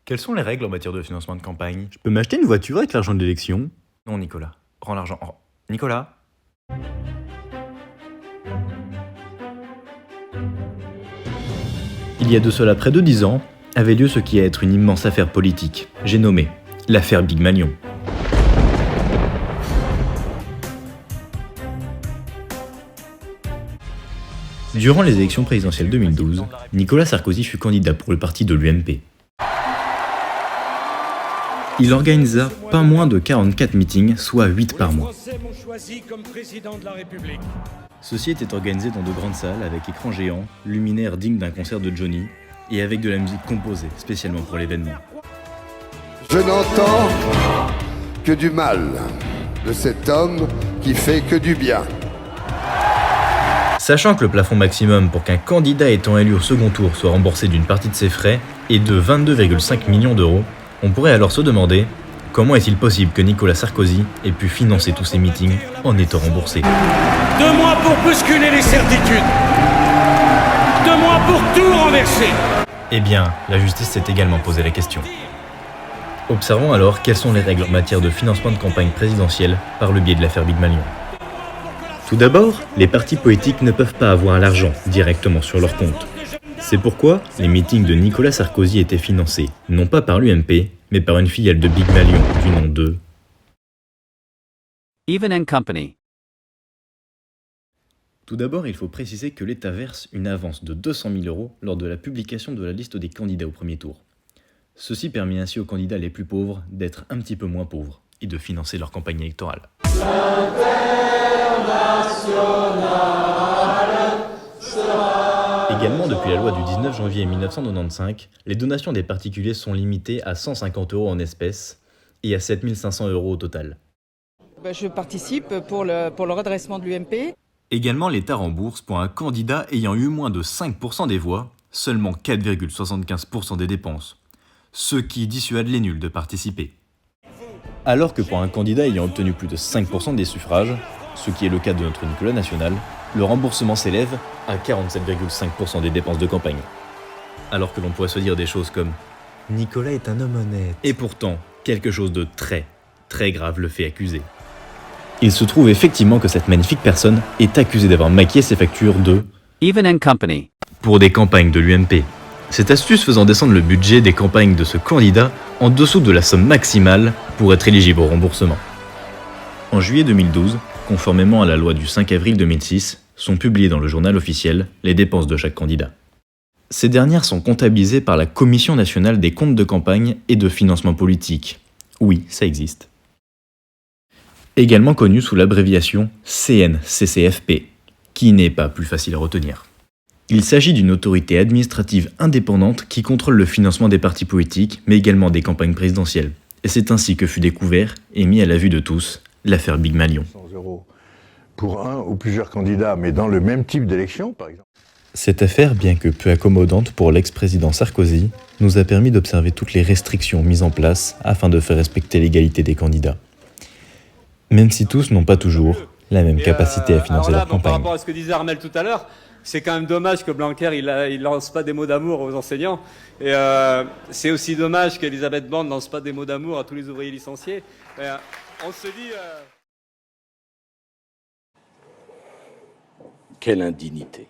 Quelles sont les règles en matière de financement de campagne? Je peux m'acheter une voiture avec l'argent de l'élection? Non, Nicolas. Rends l'argent. Nicolas? Il y a de cela près de 10 ans, avait lieu ce qui allait être une immense affaire politique. J'ai nommé l'affaire Big Malion. Durant les élections présidentielles 2012, Nicolas Sarkozy fut candidat pour le parti de l'UMP. Il organisa pas moins de 44 meetings, soit 8 par mois. Ceux-ci étaient organisés dans de grandes salles avec écrans géants, luminaires dignes d'un concert de Johnny, et avec de la musique composée spécialement pour l'événement. Je n'entends que du mal de cet homme qui fait que du bien. Sachant que le plafond maximum pour qu'un candidat étant élu au second tour soit remboursé d'une partie de ses frais est de 22,5 millions d'euros, on pourrait alors se demander comment est-il possible que Nicolas Sarkozy ait pu financer tous ces meetings en étant remboursé. 2 mois pour bousculer les certitudes. 2 mois pour tout renverser. Eh bien, la justice s'est également posé la question. Observons alors quelles sont les règles en matière de financement de campagne présidentielle par le biais de l'affaire Big Malion. Tout d'abord, les partis politiques ne peuvent pas avoir l'argent directement sur leur compte. C'est pourquoi les meetings de Nicolas Sarkozy étaient financés, non pas par l'UMP, mais par une filiale de Big Malion du nom de Even & Company. Tout d'abord, il faut préciser que l'État verse une avance de 200 000 € lors de la publication de la liste des candidats au premier tour. Ceci permet ainsi aux candidats les plus pauvres d'être un petit peu moins pauvres et de financer leur campagne électorale. Également, depuis la loi du 19 janvier 1995, les donations des particuliers sont limitées à 150 € en espèces et à 7 500 € au total. Je participe pour le redressement de l'UMP. Également, l'État rembourse pour un candidat ayant eu moins de 5% des voix, seulement 4,75% des dépenses, ce qui dissuade les nuls de participer. Alors que pour un candidat ayant obtenu plus de 5% des suffrages, ce qui est le cas de notre Nicolas national, le remboursement s'élève à 47,5% des dépenses de campagne. Alors que l'on pourrait se dire des choses comme « Nicolas est un homme honnête ». Et pourtant, quelque chose de très grave le fait accuser. Il se trouve effectivement que cette magnifique personne est accusée d'avoir maquillé ses factures de Even & Company. pour des campagnes de l'UMP. Cette astuce faisant descendre le budget des campagnes de ce candidat en dessous de la somme maximale pour être éligible au remboursement. En juillet 2012, conformément à la loi du 5 avril 2006, sont publiées dans le journal officiel les dépenses de chaque candidat. Ces dernières sont comptabilisées par la Commission nationale des comptes de campagne et de financement politique. Oui, ça existe. Également connue sous l'abréviation CNCCFP, qui n'est pas plus facile à retenir. Il s'agit d'une autorité administrative indépendante qui contrôle le financement des partis politiques, mais également des campagnes présidentielles. Et c'est ainsi que fut découvert et mis à la vue de tous l'affaire Big Malion. 100 € pour un ou plusieurs candidats, mais dans le même type d'élection, par exemple. Cette affaire, bien que peu accommodante pour l'ex-président Sarkozy, nous a permis d'observer toutes les restrictions mises en place afin de faire respecter l'égalité des candidats. Même si tous n'ont pas toujours la même capacité à financer leur campagne. Par rapport à ce que disait Armel tout à l'heure, c'est quand même dommage que Blanquer il lance pas des mots d'amour aux enseignants. Et c'est aussi dommage qu'Elisabeth Borne lance pas des mots d'amour à tous les ouvriers licenciés. On se dit... Quelle indignité.